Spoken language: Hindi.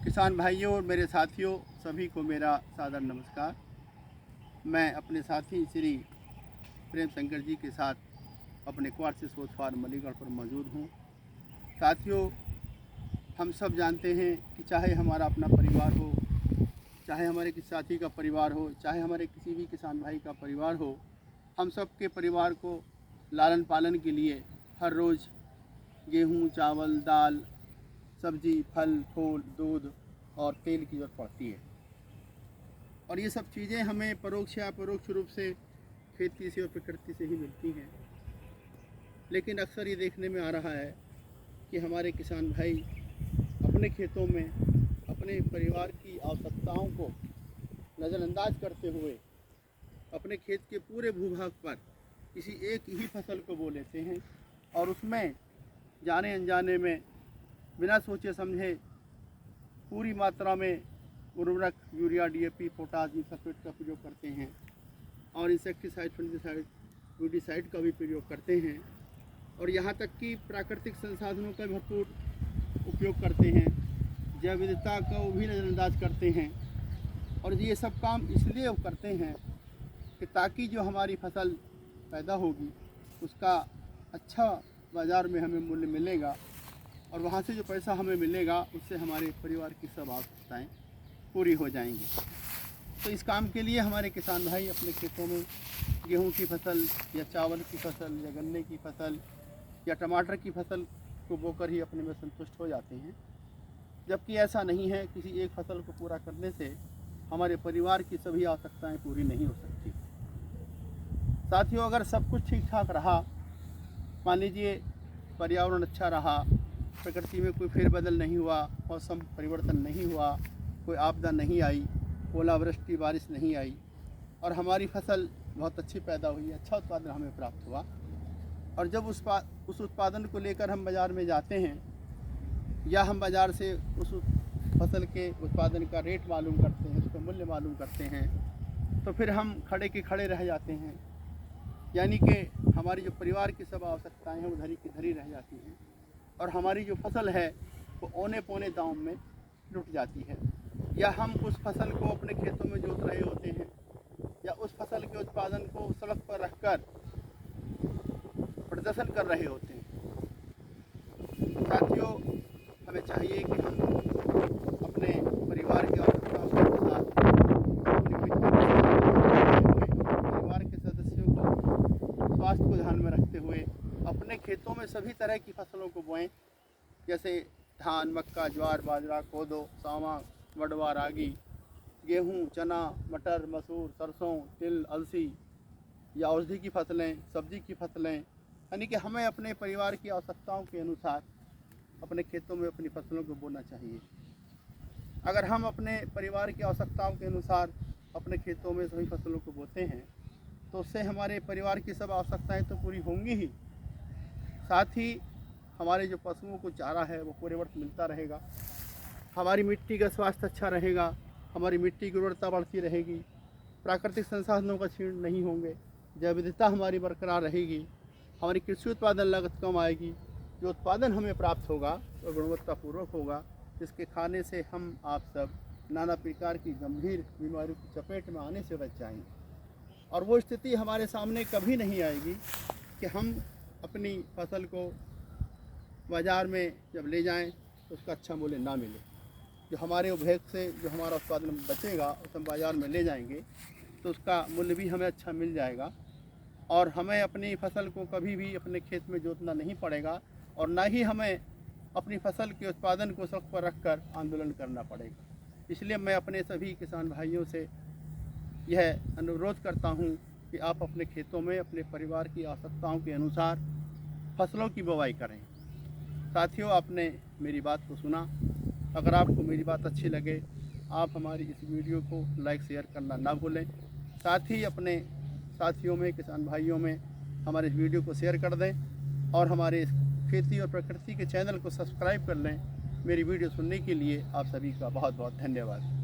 किसान भाइयों और मेरे साथियों सभी को मेरा सादर नमस्कार। मैं अपने साथी श्री प्रेम शंकर जी के साथ अपने क्वार्ट से सोच फार्म मलीगढ़ पर मौजूद हूँ। साथियों, हम सब जानते हैं कि चाहे हमारा अपना परिवार हो, चाहे हमारे किसी साथी का परिवार हो, चाहे हमारे किसी भी किसान भाई का परिवार हो, हम सब के परिवार को लालन पालन के लिए हर रोज़ गेहूँ, चावल, दाल, सब्जी, फल, फूल, दूध और तेल की ज़रूरत पड़ती है। और ये सब चीज़ें हमें परोक्ष या अपरोक्ष रूप से खेती से और प्रकृति से ही मिलती हैं। लेकिन अक्सर ये देखने में आ रहा है कि हमारे किसान भाई अपने खेतों में अपने परिवार की आवश्यकताओं को नज़रअंदाज करते हुए अपने खेत के पूरे भूभाग पर किसी एक ही फसल को बो लेते हैं और उसमें जाने अनजाने में बिना सोचे समझे पूरी मात्रा में उर्वरक, यूरिया, डीएपी, पोटाश, सल्फेट का प्रयोग करते हैं और इंसेक्टिसाइड, फंगिसाइड, वीडिसाइड का भी प्रयोग करते हैं और यहाँ तक कि प्राकृतिक संसाधनों का भरपूर उपयोग करते हैं, जैव विविधता का वो भी नज़रअंदाज करते हैं। और ये सब काम इसलिए करते हैं कि ताकि जो हमारी फसल पैदा होगी उसका अच्छा बाज़ार में हमें मूल्य मिलेगा और वहाँ से जो पैसा हमें मिलेगा उससे हमारे परिवार की सब आवश्यकताएँ पूरी हो जाएंगी। तो इस काम के लिए हमारे किसान भाई अपने खेतों में गेहूं की फसल या चावल की फसल या गन्ने की फसल या टमाटर की फसल को बोकर ही अपने में संतुष्ट हो जाते हैं, जबकि ऐसा नहीं है। किसी एक फसल को पूरा करने से हमारे परिवार की सभी आवश्यकताएँ पूरी नहीं हो सकती। साथियों, अगर सब कुछ ठीक ठाक रहा, मान लीजिए पर्यावरण अच्छा रहा, प्रकृति में कोई फेरबदल नहीं हुआ, मौसम परिवर्तन नहीं हुआ, कोई आपदा नहीं आई, ओलावृष्टि, बारिश नहीं आई और हमारी फसल बहुत अच्छी पैदा हुई, अच्छा उत्पादन हमें प्राप्त हुआ और जब उस उत्पादन को लेकर हम बाज़ार में जाते हैं या हम बाज़ार से उस फसल के उत्पादन का रेट मालूम करते हैं, उसका मूल्य मालूम करते हैं, तो फिर हम खड़े के खड़े रह जाते हैं। यानी कि हमारी जो परिवार की सब आवश्यकताएँ हैं वो धरी की धरी रह जाती हैं और हमारी जो फसल है वो औने पौने दाम में लुट जाती है। या हम उस फसल को अपने खेतों में जोत रहे होते हैं या उस फसल के उत्पादन को सड़क पर रखकर प्रदर्शन कर रहे होते हैं। साथियों, हमें चाहिए कि हम अपने परिवार की आवश्यकताओं के अनुसार अपनी परिवार के सदस्यों को स्वास्थ्य को ध्यान में रखते हुए अपने खेतों में सभी तरह की फसलों को बोएं, जैसे धान, मक्का, ज्वार, बाजरा, कोदो, सावा, वडवा, रागी, गेहूँ, चना, मटर, मसूर, सरसों, तिल, अलसी या औषधि की फसलें, सब्जी की फसलें। यानी कि हमें अपने परिवार की आवश्यकताओं के अनुसार अपने खेतों में अपनी फसलों को बोना चाहिए। अगर हम अपने परिवार की आवश्यकताओं के अनुसार अपने खेतों में सभी फसलों को बोते हैं तो उससे हमारे परिवार की सब आवश्यकताएँ तो पूरी होंगी ही, साथ ही हमारे जो पशुओं को चारा है वो पूरे वर्ष मिलता रहेगा, हमारी मिट्टी का स्वास्थ्य अच्छा रहेगा, हमारी मिट्टी की उर्वरता बढ़ती रहेगी, प्राकृतिक संसाधनों का क्षीण नहीं होंगे, जैव विविधता हमारी बरकरार रहेगी, हमारी कृषि उत्पादन लागत कम आएगी, जो उत्पादन हमें प्राप्त होगा वो गुणवत्तापूर्वक होगा, जिसके खाने से हम आप सब नाना प्रकार की गंभीर बीमारियों की चपेट में आने से बच जाएंगे। और वो स्थिति हमारे सामने कभी नहीं आएगी कि हम अपनी फसल को बाज़ार में जब ले जाएं तो उसका अच्छा मूल्य ना मिले। जो हमारे उपभोग से जो हमारा उत्पादन बचेगा उसे हम बाज़ार में ले जाएंगे तो उसका मूल्य भी हमें अच्छा मिल जाएगा और हमें अपनी फसल को कभी भी अपने खेत में जोतना नहीं पड़ेगा और ना ही हमें अपनी फसल के उत्पादन को सड़क पर रखकर आंदोलन करना पड़ेगा। इसलिए मैं अपने सभी किसान भाइयों से यह अनुरोध करता हूँ कि आप अपने खेतों में अपने परिवार की आवश्यकताओं के अनुसार फसलों की बुवाई करें। साथियों, आपने मेरी बात को सुना। अगर आपको मेरी बात अच्छी लगे, आप हमारी इस वीडियो को लाइक शेयर करना ना भूलें। साथ ही अपने साथियों में, किसान भाइयों में हमारे इस वीडियो को शेयर कर दें और हमारे इस खेती और प्रकृति के चैनल को सब्सक्राइब कर लें। मेरी वीडियो सुनने के लिए आप सभी का बहुत बहुत धन्यवाद।